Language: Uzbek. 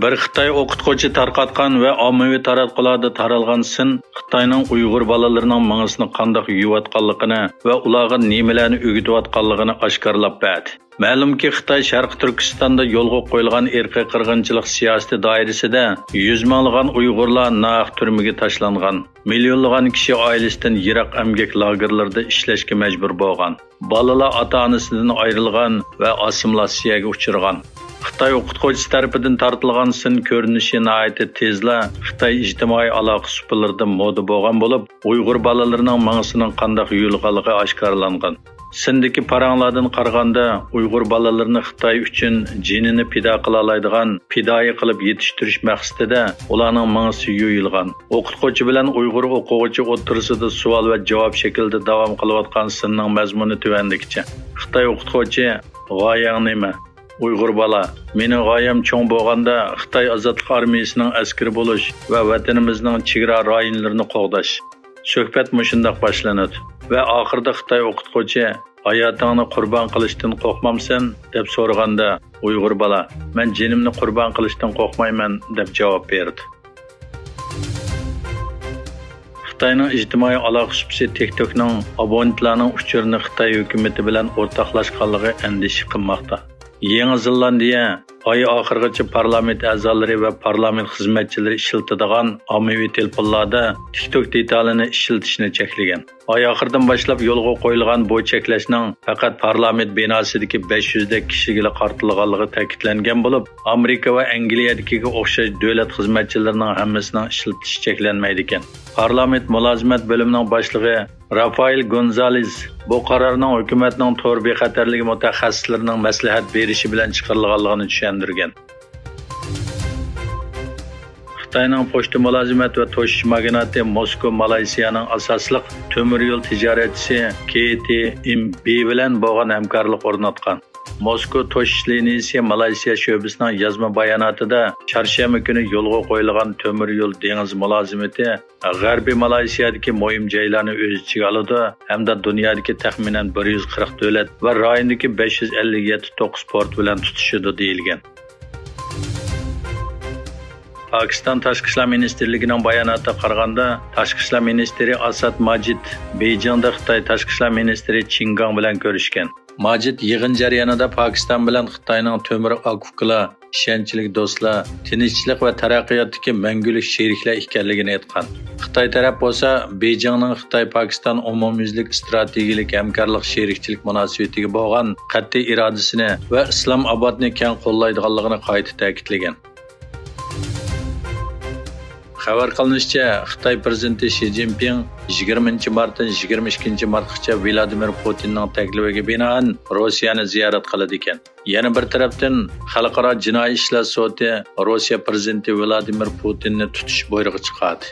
Bir Xitoy o'qituvchi tarqatgan va ommaviy taratqularda taralgan sin Xitoyning Uyg'ur bolalarining mangisini qanday yuyayotganligini va ularga nimalarni o'rgatayotganligini oshkorlab berdi. Ma'lumki, Xitoy Sharq Turkistonda yo'lga qo'yilgan irqiy qirg'inchilik siyosati doirasida 100 minglagan Uyg'urlar naq turmaga tashlangan. Millionlagan kishi oilasidan yiroq emgak lagerlarida ishlashga majbur bo'lgan. Bolalar ota-onasidan ayrilgan va assimilyatsiyaga uchragan. Xitoy o'qituvchisi tarafidan tortilgan sin ko'rinishi nihoyatda tezla Xitoy ijtimoiy aloqa suplarida moda bo'lgan bo'lib, Uyg'ur bolalarining mangisining qanday yuyilganligi oshkorlangan. Sindagi paranglardan qaraganda Uyg'ur bolalarini Xitoy uchun jinini pido qila oladigan pidoyi qilib yetishtirish maqsadida ularning mangisi yuyilgan. O'qituvchi bilan Uyg'ur o'quvchi o'rtasida savol va javob shaklida davom qilayotgan sinning mazmuni tuvandikicha. Xitoy o'qituvchi g'oyang nima? Uyg'ur bola, mening g'oyam cho'ng bo'lganda Xitoy ozodlik armiyasining askari bo'lish va vatanimizning chegara rayonlarini qo'g'dash. Suhbat mushundaq boshlanadi va oxirida Xitoy o'qituvchi hayotingni qurbon qilishdan qo'rqmamsan deb so'raganda Uyg'ur bola, men jinimni qurbon qilishdan qo'rqmayman deb javob berdi. Xitoyning ijtimoiy aloqa supsi TikTokning abonentlarining uchurini Xitoy hukumati bilan o'rtoqlashganligi andisha qilmoqda. Yangi Zelandiya oy oxirigacha parlament a'zolari va parlament xizmatchilari ishlatadigan ommaviy telefonlarda TikTok detalini ishlatishni cheklagan. Oy oxiridan boshlab yo'lga qo'yilgan bu cheklashning faqat parlament binosidagi 500 dak kishiga qartilganligi ta'kidlangan bo'lib, Amerika va Angliyadagi o'xshash davlat xizmatchilarining hammasining ishlatishi cheklanmaydi ekan. Parlament mulozimat bo'limining boshlig'i Rafael Gonzalez bu qarorning hukumatning to'g'ri bexatarligi mutaxassislarining maslahat berishi bilan chiqarilganligini tushuntirgan. Xitoyning pochta mulozimat va to'shish magnati Moskva Malayziyaning asosliq temir yo'l tijoratchisi KTMB bilan bo'lgan hamkorlik o'rnatgan. Moskva to'shish liniyasi Malayziya sho'basining yozma bayonotida chorshanba kuni yo'lga qo'yilgan temir yo'l dengiz mulozimati G'arbiy Malayziyadagi muhim joylarni o'z ichiga oladi hamda dunyodagi taxminan 140 davlat va rayondagi 557 port bilan tutishadi deyilgan. Pakistan Tashqi ishlar ministrligining bayonotiga qaraganda, Tashqi ishlar ministri Asad Majid Beyjingda Xitoy Tashqi ishlar ministri Chingang bilan ko'rishgan. Majid yig'in jarayonida Pakistan bilan Xitoyning temir aqoqlar, ishonchli do'stlar, tinchlik va taraqqiyotdagi mangulik sheriklar ekanligini aytgan. Xitoy taraf bo'lsa, Beyjingning Xitoy-Pakistan umumyuzlik strategik hamkorlik sherikchilik munosabatiga bo'lgan qat'iy irodasini va Islomobodni keng qo'llaydiganligini qayta ta'kidlagan. Xabar qilinishicha, Xitoy prezidenti Xi Jinping 20-martdan 22-martgacha Vladimir Putinning taklifiga binoan Rossiyani ziyorat qiladi ekan. Yana bir tarafdan Xalqaro jinoiy ishlar sudi Rossiya prezidenti Vladimir Putinni tutish buyrug'i chiqardi.